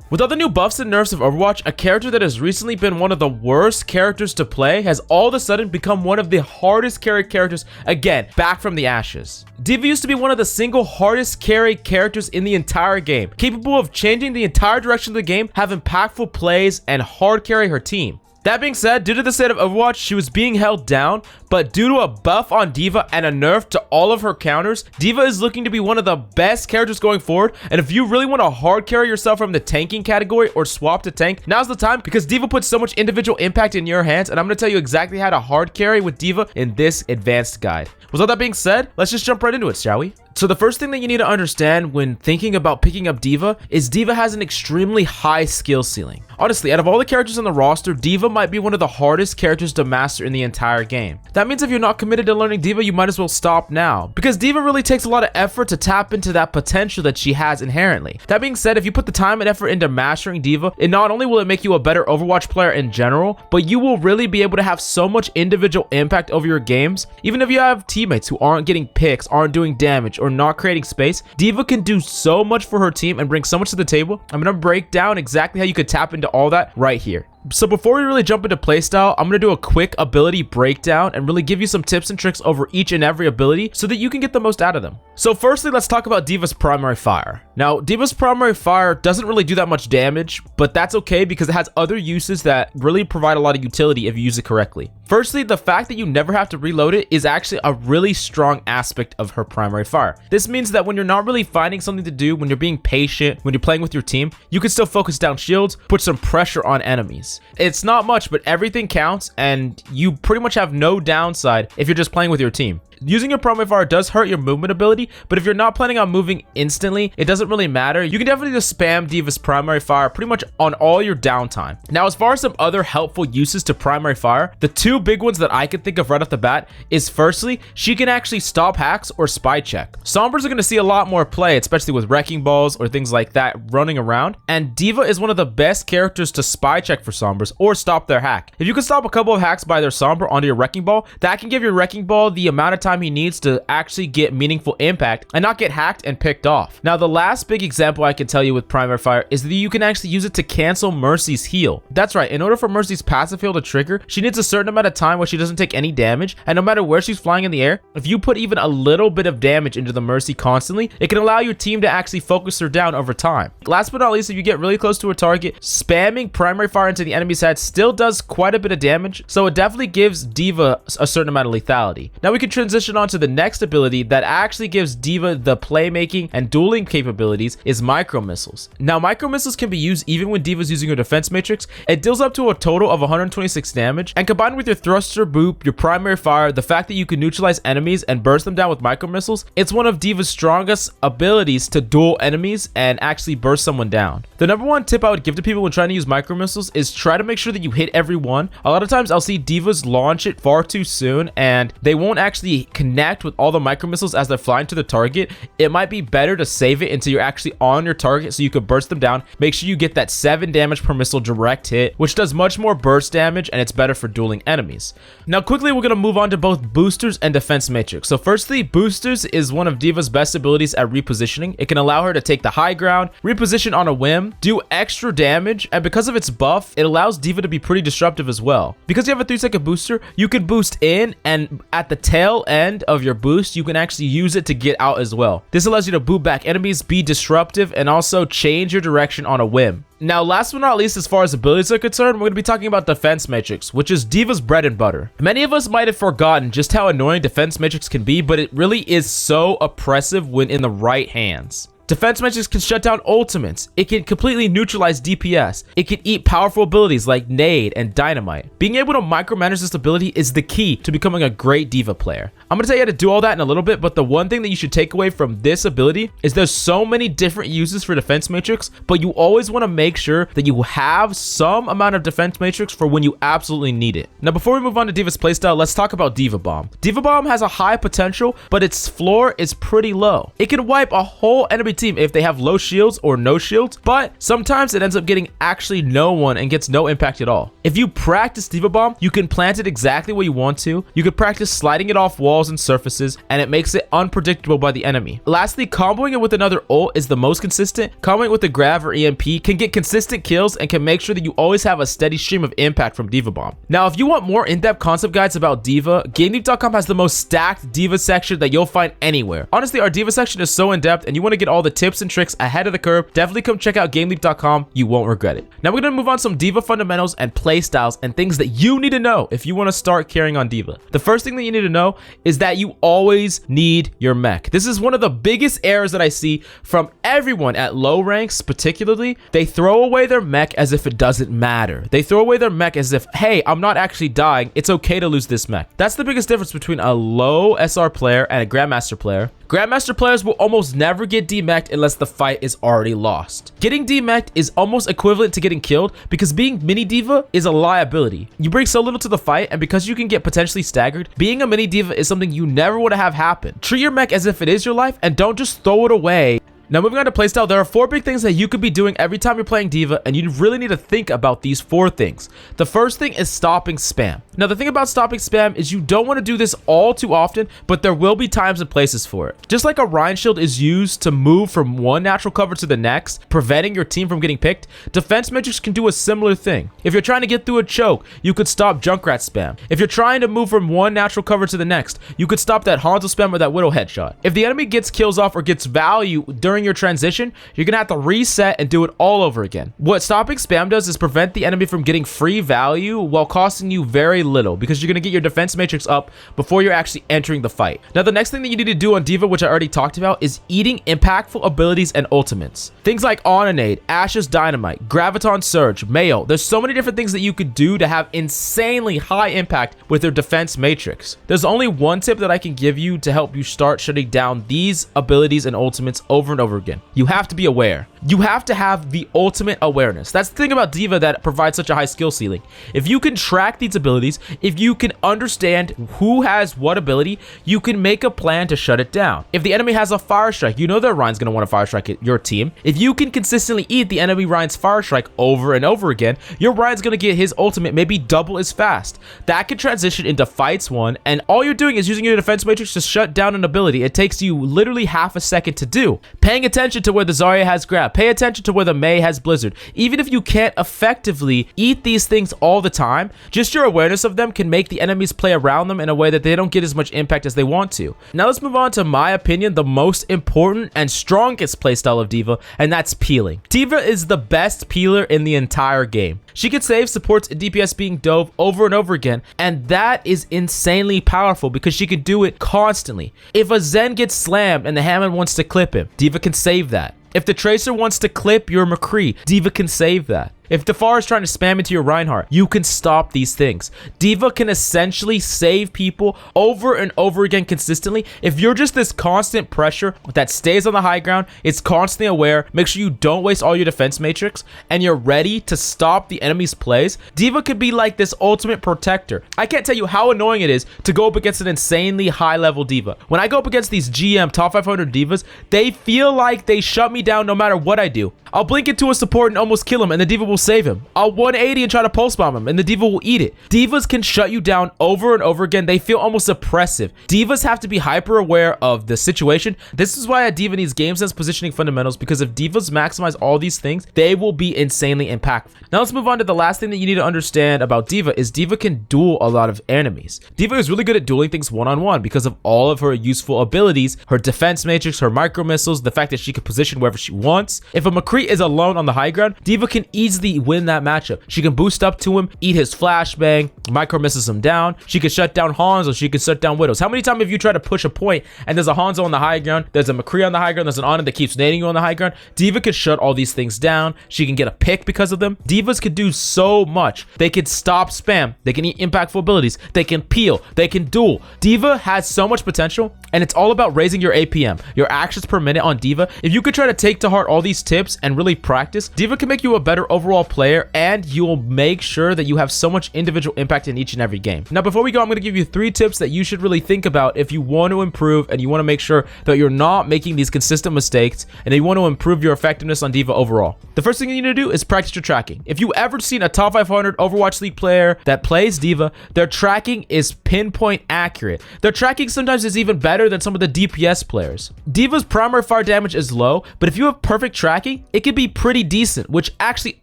With all the new buffs and nerfs of Overwatch, a character that has recently been one of the worst characters to play has all of a sudden become one of the hardest carry characters again, back from the ashes. D.Va used to be one of the single hardest carry characters in the entire game, capable of changing the entire direction of the game, have impactful plays, and hard carry her team. That being said, due to the state of Overwatch, she was being held down, but due to a buff on D.Va and a nerf to all of her counters, D.Va is looking to be one of the best characters going forward. And if you really want to hard carry yourself from the tanking category or swap to tank, now's the time, because D.Va puts so much individual impact in your hands, and I'm going to tell you exactly how to hard carry with D.Va in this advanced guide. With all that being said, let's just jump right into it, shall we? So the first thing that you need to understand when thinking about picking up D.Va is D.Va has an extremely high skill ceiling. Honestly, out of all the characters on the roster, D.Va might be one of the hardest characters to master in the entire game. That means if you're not committed to learning D.Va, you might as well stop now, because D.Va really takes a lot of effort to tap into that potential that she has inherently. That being said, if you put the time and effort into mastering D.Va, it not only will it make you a better Overwatch player in general, but you will really be able to have so much individual impact over your games. Even if you have teammates who aren't getting picks, aren't doing damage, or not creating space, D.Va can do so much for her team and bring so much to the table. I'm going to break down exactly how you could tap into all that right here. So before we really jump into playstyle, I'm going to do a quick ability breakdown and really give you some tips and tricks over each and every ability so that you can get the most out of them. So firstly, let's talk about D.Va's primary fire. Now, D.Va's primary fire doesn't really do that much damage, but that's okay because it has other uses that really provide a lot of utility if you use it correctly. Firstly, the fact that you never have to reload it is actually a really strong aspect of her primary fire. This means that when you're not really finding something to do, when you're being patient, when you're playing with your team, you can still focus down shields, put some pressure on enemies. It's not much, but everything counts, and you pretty much have no downside if you're just playing with your team. Using your primary fire does hurt your movement ability, but if you're not planning on moving instantly, it doesn't really matter. You can definitely just spam D.Va's primary fire pretty much on all your downtime. Now, as far as some other helpful uses to primary fire, the two big ones that I can think of right off the bat is firstly, she can actually stop hacks or spy check. Sombras are going to see a lot more play, especially with wrecking balls or things like that running around, and D.Va is one of the best characters to spy check for Sombras or stop their hack. If you can stop a couple of hacks by their Sombra onto your wrecking ball, that can give your wrecking ball the amount of time he needs to actually get meaningful impact and not get hacked and picked off. Now, the last big example I can tell you with primary fire is that you can actually use it to cancel Mercy's heal. That's right, in order for Mercy's passive heal to trigger, she needs a certain amount of time where she doesn't take any damage, and no matter where she's flying in the air, if you put even a little bit of damage into the Mercy constantly, it can allow your team to actually focus her down over time. Last but not least, if you get really close to a target, spamming primary fire into the enemy's head still does quite a bit of damage, so it definitely gives D.Va a certain amount of lethality. Now we can transition on to the next ability that actually gives D.Va the playmaking and dueling capabilities is micro missiles. Now, micro missiles can be used even when D.Va's using her defense matrix. It deals up to a total of 126 damage, and combined with your thruster boop, your primary fire, the fact that you can neutralize enemies and burst them down with micro missiles, it's one of D.Va's strongest abilities to duel enemies and actually burst someone down. The number one tip I would give to people when trying to use micro missiles is try to make sure that you hit every one. A lot of times I'll see D.Va's launch it far too soon and they won't actually connect with all the micro missiles as they're flying to the target. It might be better to save it until you're actually on your target so you can burst them down. Make sure you get that 7 damage per missile direct hit, which does much more burst damage, and it's better for dueling enemies. Now quickly, we're going to move on to both boosters and defense matrix. So firstly, boosters is one of D.Va's best abilities at repositioning. It can allow her to take the high ground, reposition on a whim, do extra damage, and because of its buff, it allows D.Va to be pretty disruptive as well. Because you have a 3-second booster, you can boost in, and at the tail end of your boost, you can actually use it to get out as well. This allows you to boot back enemies, be disruptive, and also change your direction on a whim. Now, last but not least, as far as abilities are concerned, we're going to be talking about defense matrix, which is D.Va's bread and butter. Many of us might have forgotten just how annoying defense matrix can be, but it really is so oppressive when in the right hands. Defense matrix can shut down ultimates. It can completely neutralize DPS. It can eat powerful abilities like nade and dynamite. Being able to micromanage this ability is the key to becoming a great D.Va player. I'm gonna tell you how to do all that in a little bit, but the one thing that you should take away from this ability is there's so many different uses for defense matrix, but you always want to make sure that you have some amount of defense matrix for when you absolutely need it. Now, before we move on to D.Va's playstyle, let's talk about D.Va Bomb. D.Va Bomb has a high potential, but its floor is pretty low. It can wipe a whole enemy team if they have low shields or no shields, but sometimes it ends up getting actually no one and gets no impact at all. If you practice D.Va Bomb, you can plant it exactly where you want to. You can practice sliding it off walls and surfaces, and it makes it unpredictable by the enemy. Lastly, comboing it with another ult is the most consistent. Comboing it with the Grav or EMP can get consistent kills and can make sure that you always have a steady stream of impact from D.Va Bomb. Now, if you want more in-depth concept guides about D.Va, GameLeap.com has the most stacked D.Va section that you'll find anywhere. Honestly, our D.Va section is so in-depth, and you want to get all the tips and tricks ahead of the curve, definitely come check out GameLeap.com. You won't regret it. Now we're going to move on to some D.Va fundamentals and play styles and things that you need to know if you want to start carrying on D.Va. The first thing that you need to know is that you always need your mech. This is one of the biggest errors that I see from everyone at low ranks, particularly. They throw away their mech as if it doesn't matter. They throw away their mech as if, hey, I'm not actually dying. It's okay to lose this mech. That's the biggest difference between a low SR player and a Grandmaster player. Grandmaster players will almost never get demeched unless the fight is already lost. Getting demeched is almost equivalent to getting killed because being mini D.Va is a liability. You bring so little to the fight, and because you can get potentially staggered, being a mini D.Va is something you never want to have happen. Treat your mech as if it is your life and don't just throw it away. Now moving on to playstyle, there are 4 big things that you could be doing every time you're playing D.Va, and you really need to think about these 4 things. The first thing is stopping spam. Now the thing about stopping spam is you don't want to do this all too often, but there will be times and places for it. Just like a Rhine shield is used to move from one natural cover to the next, preventing your team from getting picked, defense matrix can do a similar thing. If you're trying to get through a choke, you could stop Junkrat spam. If you're trying to move from one natural cover to the next, you could stop that Hanzo spam or that Widow headshot. If the enemy gets kills off or gets value during your transition, you're gonna have to reset and do it all over again. What stopping spam does is prevent the enemy from getting free value while costing you very little, because you're gonna get your defense matrix up before you're actually entering the fight. Now the next thing that you need to do on D.Va, which I already talked about, is eating impactful abilities and ultimates. Things like Ononade, Ashes Dynamite, Graviton Surge, Mayo. There's so many different things that you could do to have insanely high impact with your defense matrix. There's only one tip that I can give you to help you start shutting down these abilities and ultimates over and over again. You have to be aware. You have to have the ultimate awareness. That's the thing about D.Va that provides such a high skill ceiling. If you can track these abilities, if you can understand who has what ability, you can make a plan to shut it down. If the enemy has a Fire Strike, you know that Ryan's going to want to Fire Strike at your team. If you can consistently eat the enemy Ryan's Fire Strike over and over again, your Ryan's going to get his ultimate maybe double as fast. That can transition into fights won, and all you're doing is using your defense matrix to shut down an ability. It takes you literally half a second to do. Paying attention to where the Zarya has grab, pay attention to where the Mei has blizzard. Even if you can't effectively eat these things all the time, just your awareness of them can make the enemies play around them in a way that they don't get as much impact as they want to. Now let's move on to my opinion, the most important and strongest playstyle of D.Va, and that's peeling. D.Va is the best peeler in the entire game. She can save, supports DPS being dove over and over again, and that is insanely powerful because she can do it constantly. If a Zen gets slammed and the Hammond wants to clip him, D.Va can save that. If the Tracer wants to clip your McCree, D.Va can save that. If Defar is trying to spam into your Reinhardt, you can stop these things. D.Va can essentially save people over and over again consistently. If you're just this constant pressure that stays on the high ground, it's constantly aware, make sure you don't waste all your defense matrix, and you're ready to stop the enemy's plays, D.Va could be like this ultimate protector. I can't tell you how annoying it is to go up against an insanely high level D.Va. When I go up against these GM top 500 D.Vas, they feel like they shut me down no matter what I do. I'll blink into a support and almost kill him, and the D.Va will save him. I'll 180 and try to pulse bomb him, and the D.Va will eat it. D.Vas can shut you down over and over again. They feel almost oppressive. D.Vas have to be hyper aware of the situation. This is why a D.Va needs game sense positioning fundamentals, because if D.Vas maximize all these things, they will be insanely impactful. Now let's move on to the last thing that you need to understand about D.Va is D.Va can duel a lot of enemies. D.Va is really good at dueling things one-on-one because of all of her useful abilities, her defense matrix, her micro missiles, the fact that she can position wherever she wants. If a McCree is alone on the high ground, D.Va can easily win that matchup. She can boost up to him, eat his flashbang, micro misses him down. She can shut down Hanzo, she can shut down Widows. How many times have you tried to push a point and there's a Hanzo on the high ground, there's a McCree on the high ground, there's an Ana that keeps nading you on the high ground? D.Va can shut all these things down. She can get a pick because of them. D.Vas can do so much. They can stop spam, they can eat impactful abilities, they can peel, they can duel. D.Va has so much potential, and it's all about raising your APM, your actions per minute on D.Va. If you could try to take to heart all these tips and really practice, D.Va can make you a better overall overall player, and you'll make sure that you have so much individual impact in each and every game. Now, before we go, I'm going to give you 3 tips that you should really think about if you want to improve and you want to make sure that you're not making these consistent mistakes and you want to improve your effectiveness on D.Va overall. The first thing you need to do is practice your tracking. If you ever seen a top 500 Overwatch League player that plays D.Va, their tracking is pinpoint accurate. Their tracking sometimes is even better than some of the DPS players. D.Va's primary fire damage is low, but if you have perfect tracking, it can be pretty decent, which actually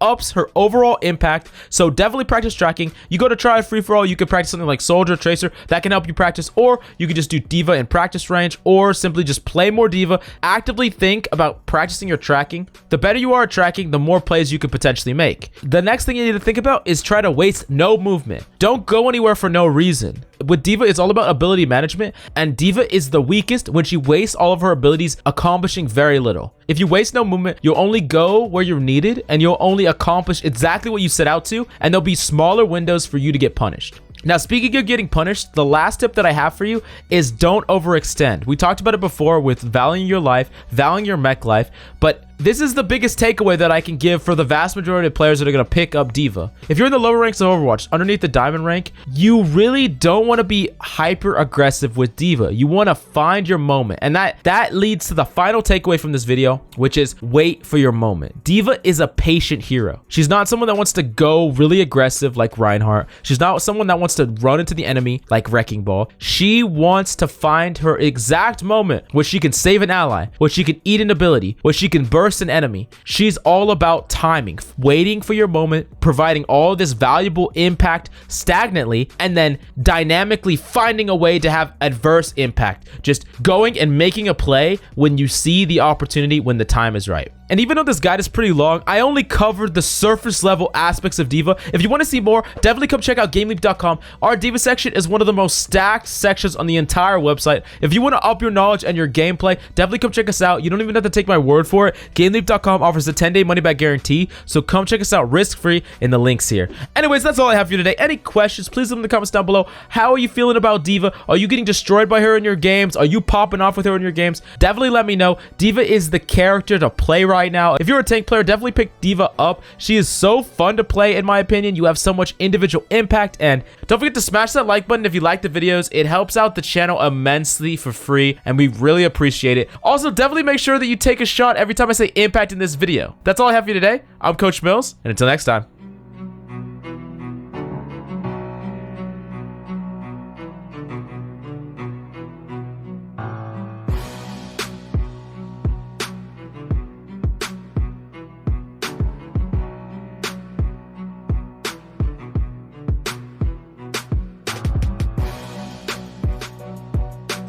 ups her overall impact. So definitely practice tracking. You go to try a free-for-all, you can practice something like Soldier, Tracer, that can help you practice, or you can just do D.Va in practice range, or simply just play more D.Va. Actively think about practicing your tracking. The better you are at tracking, the more plays you could potentially make. The next thing you need to think about is try to waste no movement. Don't go anywhere for no reason. With D.Va, it's all about ability management, and D.Va is the weakest when she wastes all of her abilities, accomplishing very little. If you waste no movement, you'll only go where you're needed, and you'll only accomplish exactly what you set out to, and there'll be smaller windows for you to get punished. Now, speaking of getting punished, the last tip that I have for you is don't overextend. We talked about it before with valuing your life, valuing your mech life, but this is the biggest takeaway that I can give for the vast majority of players that are going to pick up D.Va. If you're in the lower ranks of Overwatch, underneath the diamond rank, you really don't want to be hyper aggressive with D.Va. You want to find your moment. And that leads to the final takeaway from this video, which is wait for your moment. D.Va is a patient hero. She's not someone that wants to go really aggressive like Reinhardt. She's not someone that wants to run into the enemy like Wrecking Ball. She wants to find her exact moment where she can save an ally, where she can eat an ability, where she can burst an enemy. She's all about timing, waiting for your moment, providing all this valuable impact stagnantly, and then dynamically finding a way to have adverse impact. Just going and making a play when you see the opportunity, when the time is right. And even though this guide is pretty long, I only covered the surface level aspects of D.Va. If you want to see more, definitely come check out GameLeap.com. Our D.Va section is one of the most stacked sections on the entire website. If you want to up your knowledge and your gameplay, definitely come check us out. You don't even have to take my word for it. GameLeap.com offers a 10-day money-back guarantee, so come check us out risk-free in the links here. Anyways, that's all I have for you today. Any questions, please leave them in the comments down below. How are you feeling about D.Va? Are you getting destroyed by her in your games? Are you popping off with her in your games? Definitely let me know. D.Va is the character to play right now. If you're a tank player, definitely pick D.Va up. She is so fun to play, in my opinion. You have so much individual impact, and don't forget to smash that like button if you like the videos. It helps out the channel immensely for free, and we really appreciate it. Also, definitely make sure that you take a shot every time I say impact in this video. That's all I have for you today. I'm Coach Mills, and until next time.